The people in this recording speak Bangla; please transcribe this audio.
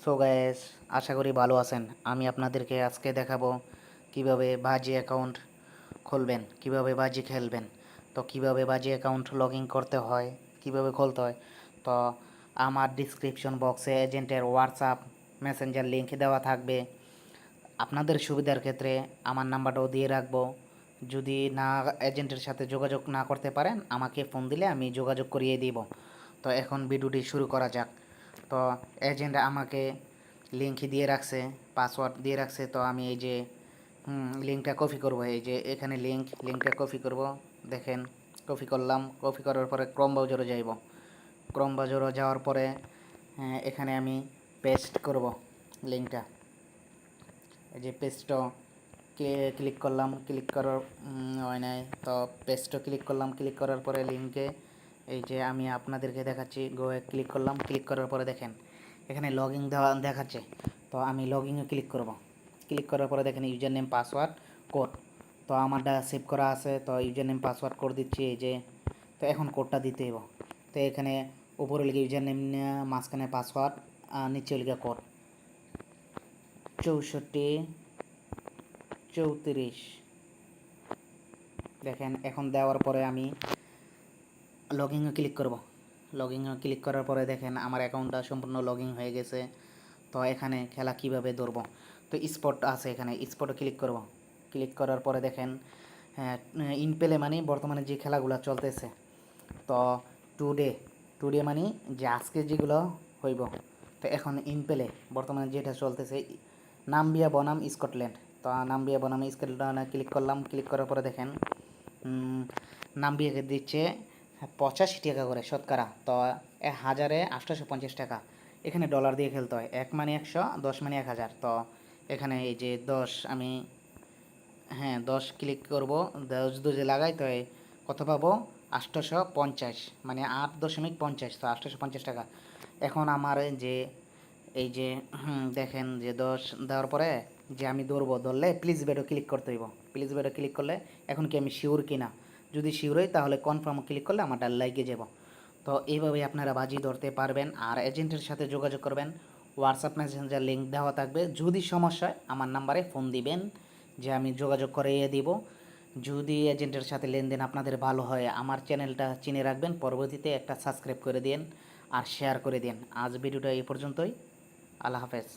সো গাইস, আশা করি ভালো আছেন। আমি আপনাদেরকে আজকে দেখাবো কিভাবে বাজি অ্যাকাউন্ট খুলবেন, কিভাবে বাজি খেলবেন। তো কিভাবে বাজি অ্যাকাউন্ট লগ ইন করতে হয়, কিভাবে খুলতে হয়। তো আমার ডিসক্রিপশন বক্সে এজেন্টের হোয়াটসঅ্যাপ মেসেঞ্জার লিঙ্ক দেওয়া থাকবে। আপনাদের সুবিধার ক্ষেত্রে আমার নাম্বারটাও দিয়ে রাখবো। যদি না এজেন্টের সাথে যোগাযোগ না করতে পারেন, আমাকে ফোন দিলে আমি যোগাযোগ করিয়ে দিব। তো এখন ভিডিওটি শুরু করা যাক। তো এজেন্ট আমাকে লিঙ্ক দিয়ে রাখছে, পাসওয়ার্ড দিয়ে রাখছে। তো আমি এই যে লিঙ্কটা কপি করব, এই যে এখানে লিঙ্কটা কপি করব। দেখেন, কপি করলাম। কপি করার পরে ক্রোম ব্রাউজারে যাইব। ক্রোম ব্রাউজারে যাওয়ার পরে এখানে আমি পেস্ট করব লিঙ্কটা। এই যে পেস্টটা ক্লিক করলাম, ক্লিক করার হয় নাই। তো পেস্টও ক্লিক করলাম, ক্লিক করার পরে লিঙ্কে এই যে আমি আপনাদেরকে দেখাচ্ছি, গোয়ে ক্লিক করলাম। ক্লিক করার পরে দেখেন এখানে লগ ইন দেখাচ্ছে। তো আমি লগ ইনে ক্লিক করব। ক্লিক করার পরে দেখেন ইউজার নেম, পাসওয়ার্ড, কোড। তো আমারটা সেভ করা আছে। তো ইউজার নেম পাসওয়ার্ড কোড দিচ্ছি এই যে। তো এখন কোডটা দিতে হইব। তো এখানে উপরে লিখে ইউজার নেম, মাঝখানে পাসওয়ার্ড, নিচে লিখে কোড 6434। দেখেন এখন দেওয়ার পরে আমি লগ ইনে ক্লিক করব। লগ ইনে ক্লিক করার পরে দেখেন আমার অ্যাকাউন্টটা সম্পূর্ণ লগ ইন হয়ে গেছে। তো এখানে খেলা কিভাবে ধরবো, তো স্পট আছে, এখানে স্পটে ক্লিক করব। ক্লিক করার পরে দেখেন ইন প্লে মানে বর্তমানে যে খেলাগুলো চলতেছে। তো টুডে টুডে মানে যে আজকে যেগুলো হইব। তো এখন ইন প্লে বর্তমানে যেটা চলতেছে, নাম্বিয়া বনাম স্কটল্যান্ড। তো নাম্বিয়া বনাম স্কটল্যান্ডে ক্লিক করলাম। ক্লিক করার পরে দেখেন নাম্বিয়াকে দিচ্ছে 85 টাকা করে শতকরা। তো 1850 টাকা। এখানে ডলার দিয়ে খেলতে হয়। 1 মানে 100, 10 মানে 1000। তো এখানে এই যে 10, আমি 10 ক্লিক করব। 10 দুজে লাগাই তো কত পাবো, 850, মানে 8.50। তো 850 টাকা। এখন আমার যে এই যে দেখেন যে 10 দেওয়ার পরে যে আমি ধরলে প্লিজ বেডও ক্লিক করতে হইব। প্লিজ বেডও ক্লিক করলে এখন কি আমি শিওর কিনা, যদি শিওর হই তাহলে কনফার্ম ক্লিক করলে আমার ডাল লাইকে যাব। তো এইভাবে আপনারা বাজি ধরতে পারবেন। আর এজেন্টের সাথে যোগাযোগ করবেন, হোয়াটসঅ্যাপ মেসেঞ্জার লিঙ্ক দেওয়া থাকবে। যদি সমস্যা হয় আমার নাম্বারে ফোন দিবেন, যে আমি যোগাযোগ করিয়ে দিব। যদি এজেন্টের সাথে লেনদেন আপনাদের ভালো হয়, আমার চ্যানেলটা চিনে রাখবেন, পরবর্তীতে একটা সাবস্ক্রাইব করে দিন আর শেয়ার করে দিন। আজ ভিডিওটা এই পর্যন্তই। আল্লাহ হাফেজ।